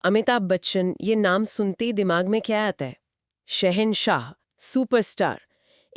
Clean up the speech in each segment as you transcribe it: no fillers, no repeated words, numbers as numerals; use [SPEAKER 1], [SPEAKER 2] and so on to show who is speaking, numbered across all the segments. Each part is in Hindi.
[SPEAKER 1] अमिताभ बच्चन, ये नाम सुनते ही दिमाग में क्या आता है? शहंशाह, सुपरस्टार,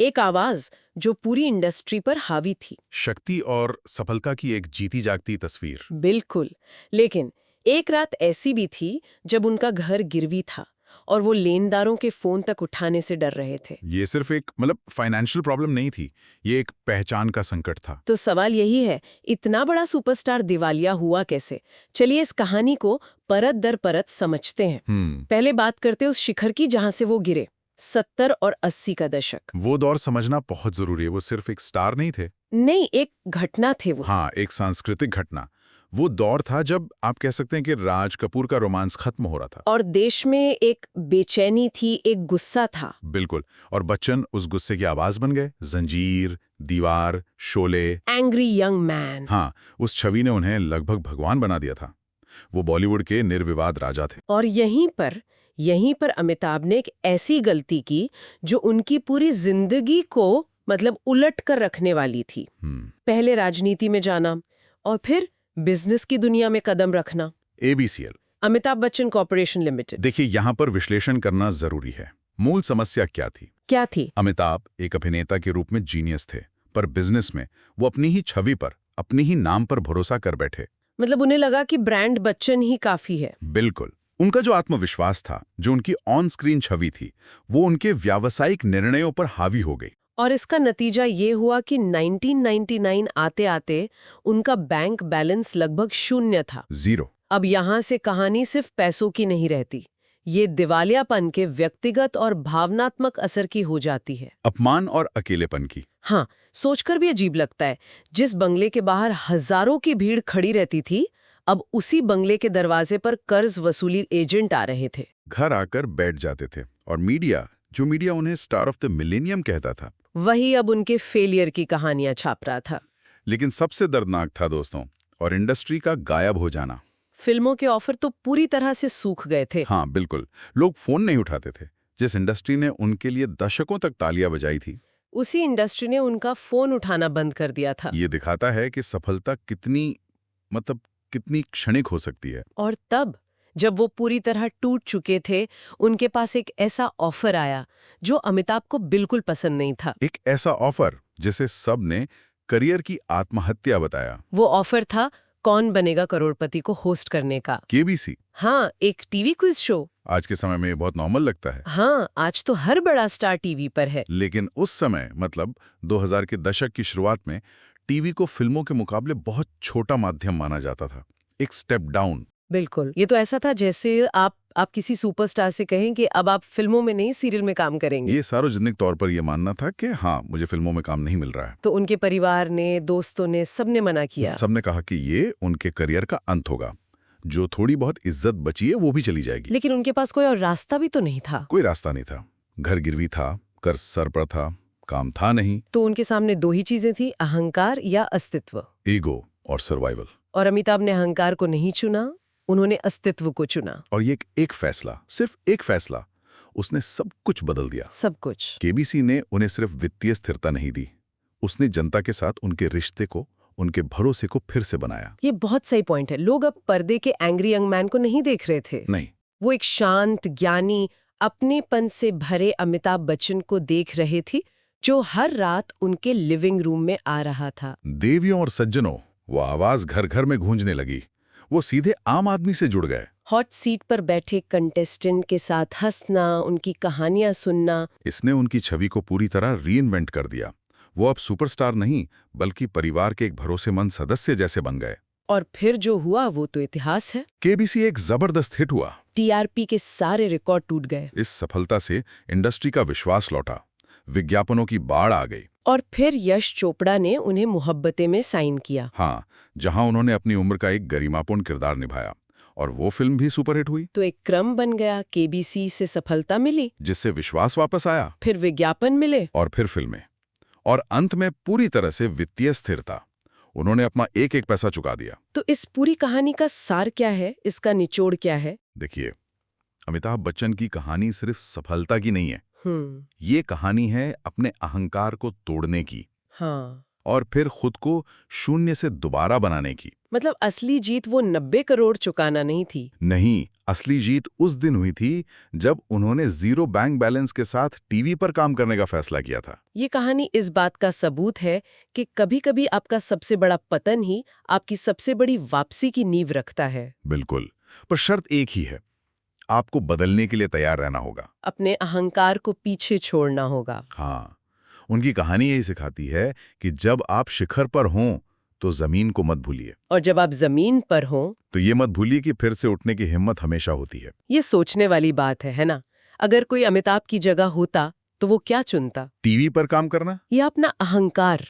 [SPEAKER 1] एक आवाज जो पूरी इंडस्ट्री पर हावी थी।
[SPEAKER 2] शक्ति और सफलता की एक जीती जागती तस्वीर।
[SPEAKER 1] बिल्कुल। लेकिन एक रात ऐसी भी थी जब उनका घर गिरवी था और वो लेनदारों के फोन तक उठाने से डर रहे थे।
[SPEAKER 2] ये सिर्फ एक फाइनेंशियल प्रॉब्लम नहीं थी, ये एक पहचान का संकट था।
[SPEAKER 1] तो सवाल यही है, इतना बड़ा सुपरस्टार दिवालिया हुआ कैसे? चलिए इस कहानी को परत दर परत समझते हैं। पहले बात करते हैं उस शिखर की जहां से वो गिरे, 70 और 80 का दशक।
[SPEAKER 2] वो दौर समझना बहुत जरूरी है। वो सिर्फ एक स्टार नहीं थे।
[SPEAKER 1] नहीं, एक घटना थे वो।
[SPEAKER 2] हाँ, एक सांस्कृतिक घटना। वो दौर था जब आप कह सकते हैं कि राज कपूर का रोमांस खत्म हो रहा था।
[SPEAKER 1] और देश में एक बेचैनी थी, एक गुस्सा था।
[SPEAKER 2] बिल्कुल। और बच्चन उस गुस्से की आवाज बन गए। जंजीर, दीवार, शोले।
[SPEAKER 1] Angry young man.
[SPEAKER 2] हाँ, उस छवि ने उन्हें लगभग भगवान बना दिया था। वो बॉलीवुड के निर्विवाद राजा थे।
[SPEAKER 1] और यहीं पर अमिताभ ने एक ऐसी गलती की जो उनकी पूरी जिंदगी को उलट कर रखने वाली थी। पहले राजनीति में जाना और फिर बिजनेस की दुनिया में कदम रखना।
[SPEAKER 2] ABCL,
[SPEAKER 1] Amitabh Bachchan corporation limited.
[SPEAKER 2] देखिए, यहाँ पर विश्लेषण करना जरूरी है। मूल समस्या क्या थी?
[SPEAKER 1] क्या थी?
[SPEAKER 2] अमिताभ एक अभिनेता के रूप में जीनियस थे, पर बिजनेस में वो अपनी ही छवि पर, अपनी ही नाम पर भरोसा कर बैठे।
[SPEAKER 1] उन्हें लगा कि ब्रांड बच्चन ही काफी है।
[SPEAKER 2] बिल्कुल। उनका जो आत्मविश्वास था, जो उनकी ऑन स्क्रीन छवि थी, वो उनके व्यावसायिक निर्णयों पर हावी हो गई।
[SPEAKER 1] और इसका नतीजा ये हुआ कि 1999 आते-आते उनका बैंक बैलेंस लगभग शून्य था।
[SPEAKER 2] जीरो।
[SPEAKER 1] अब यहाँ से कहानी सिर्फ पैसों की नहीं रहती, ये दिवालियापन के व्यक्तिगत और भावनात्मक असर की हो जाती है।
[SPEAKER 2] अपमान और अकेलेपन की।
[SPEAKER 1] हाँ, सोचकर भी अजीब लगता है, जिस बंगले के बाहर हजारों की भीड़ खड़ी रहती थी, अब उसी बंगले के दरवाजे पर कर्ज वसूली एजेंट आ रहे थे।
[SPEAKER 2] घर आकर बैठ जाते थे, और मीडिया उन्हें स्टार ऑफ द मिलेनियम कहता था,
[SPEAKER 1] वही अब उनके फेलियर की कहानियां छाप रहा था।
[SPEAKER 2] लेकिन सबसे दर्दनाक था दोस्तों, और इंडस्ट्री का गायब हो जाना।
[SPEAKER 1] फिल्मों के ऑफर तो पूरी तरह से सूख गए थे।
[SPEAKER 2] हाँ बिल्कुल, लोग फोन नहीं उठाते थे। जिस इंडस्ट्री ने उनके लिए दशकों तक तालियां बजाई थी,
[SPEAKER 1] उसी इंडस्ट्री ने उनका फोन उठाना बंद कर दिया था।
[SPEAKER 2] ये दिखाता है कि सफलता कितनी क्षणिक हो सकती है।
[SPEAKER 1] और तब जब वो पूरी तरह टूट चुके थे, उनके पास एक ऐसा ऑफर आया जो अमिताभ को बिल्कुल पसंद नहीं था।
[SPEAKER 2] एक ऐसा ऑफर जिसे सब ने करियर की आत्महत्या बताया।
[SPEAKER 1] वो ऑफर था कौन बनेगा करोड़पति को होस्ट करने का।
[SPEAKER 2] KBC।
[SPEAKER 1] हाँ, एक टीवी क्विज शो।
[SPEAKER 2] आज के समय में ये बहुत नॉर्मल लगता है।
[SPEAKER 1] हाँ, आज तो हर बड़ा स्टार टीवी पर है।
[SPEAKER 2] लेकिन उस समय 2000 के दशक की शुरुआत में टीवी को फिल्मों के मुकाबले बहुत छोटा माध्यम माना जाता था, एक स्टेप डाउन।
[SPEAKER 1] बिल्कुल, ये तो ऐसा था जैसे आप किसी सुपरस्टार से कहें कि अब आप फिल्मों में नहीं सीरियल में काम करेंगे।
[SPEAKER 2] ये सार्वजनिक तौर पर यह मानना था कि हाँ, मुझे फिल्मों में काम नहीं मिल रहा है।
[SPEAKER 1] तो उनके परिवार ने, दोस्तों ने, सबने मना किया।
[SPEAKER 2] सबने कहा कि ये उनके करियर का अंत होगा। जो थोड़ी बहुत इज्जत बची है वो भी चली जाएगी।
[SPEAKER 1] लेकिन उनके पास कोई और रास्ता भी तो नहीं था।
[SPEAKER 2] कोई रास्ता नहीं था। घर गिरवी था, कर्ज सर पर था, काम था नहीं।
[SPEAKER 1] तो उनके सामने दो ही चीजें थी, अहंकार या अस्तित्व।
[SPEAKER 2] ईगो और सर्वाइवल।
[SPEAKER 1] और अमिताभ ने अहंकार को नहीं चुना, उन्होंने अस्तित्व को चुना।
[SPEAKER 2] और ये एक फैसला, सिर्फ एक फैसला, उसने सब कुछ बदल दिया।
[SPEAKER 1] सब कुछ।
[SPEAKER 2] KBC ने उन्हें सिर्फ वित्तीय स्थिरता नहीं दी, उसने जनता के साथ उनके रिश्ते को, उनके भरोसे को फिर से बनाया।
[SPEAKER 1] ये बहुत सही पॉइंट है। लोग अब पर्दे के एंग्री यंग मैन को नहीं देख रहे थे।
[SPEAKER 2] नहीं,
[SPEAKER 1] वो एक शांत, ज्ञानी, अपनेपन से भरे अमिताभ बच्चन को देख रहे थे, जो हर रात उनके लिविंग रूम में आ रहा था।
[SPEAKER 2] देवियों और सज्जनों, वो आवाज घर घर में गूंजने लगी। वो सीधे आम आदमी से जुड़ गए।
[SPEAKER 1] हॉट सीट पर बैठे कंटेस्टेंट के साथ हंसना, उनकी कहानियां सुनना।
[SPEAKER 2] इसने उनकी छवि को पूरी तरह रीइन्वेंट कर दिया। वो अब सुपरस्टार नहीं, बल्कि परिवार के एक भरोसेमंद सदस्य जैसे बन गए।
[SPEAKER 1] और फिर जो हुआ वो तो इतिहास है।
[SPEAKER 2] KBC एक जबरदस्त हिट हुआ।
[SPEAKER 1] TRP के सारे रिकॉर्ड टूट गए।
[SPEAKER 2] इस सफलता से इंडस्ट्री का विश्वास लौटा, विज्ञापनों की बाढ़ आ गई।
[SPEAKER 1] और फिर यश चोपड़ा ने उन्हें मोहब्बतें में साइन किया।
[SPEAKER 2] हाँ, जहां उन्होंने अपनी उम्र का एक गरिमापूर्ण किरदार निभाया, और वो फिल्म भी सुपरहिट हुई।
[SPEAKER 1] तो एक क्रम बन गया, KBC से सफलता मिली,
[SPEAKER 2] जिससे विश्वास वापस आया,
[SPEAKER 1] फिर विज्ञापन मिले,
[SPEAKER 2] और फिर फिल्में, और अंत में पूरी तरह से वित्तीय स्थिरता। उन्होंने अपना एक एक पैसा चुका दिया।
[SPEAKER 1] तो इस पूरी कहानी का सार क्या है, इसका निचोड़ क्या है?
[SPEAKER 2] देखिए, अमिताभ बच्चन की कहानी सिर्फ सफलता की नहीं है। ये कहानी है अपने अहंकार को तोड़ने की।
[SPEAKER 1] हाँ।
[SPEAKER 2] और फिर खुद को शून्य से दोबारा बनाने की।
[SPEAKER 1] मतलब असली जीत वो 90 करोड़ चुकाना नहीं थी।
[SPEAKER 2] नहीं, असली जीत उस दिन हुई थी जब उन्होंने जीरो बैंक बैलेंस के साथ टीवी पर काम करने का फैसला किया था।
[SPEAKER 1] ये कहानी इस बात का सबूत है कि कभी-कभी आपका सबसे बड़ा पतन ही आपकी सबसे बड़ी वापसी की नींव रखता है।
[SPEAKER 2] बिल्कुल, पर शर्त एक ही है, आपको बदलने के लिए तैयार रहना होगा।
[SPEAKER 1] अपने अहंकार को पीछे छोड़ना होगा।
[SPEAKER 2] हाँ, उनकी कहानी यही सिखाती है कि जब आप शिखर पर हों तो जमीन को मत भूलिए,
[SPEAKER 1] और जब आप जमीन पर हों
[SPEAKER 2] तो ये मत भूलिए कि फिर से उठने की हिम्मत हमेशा होती है।
[SPEAKER 1] ये सोचने वाली बात है ना? अगर कोई अमिताभ की जगह होता तो वो क्या चुनता?
[SPEAKER 2] टीवी पर काम करना
[SPEAKER 1] या अपना अहंकार?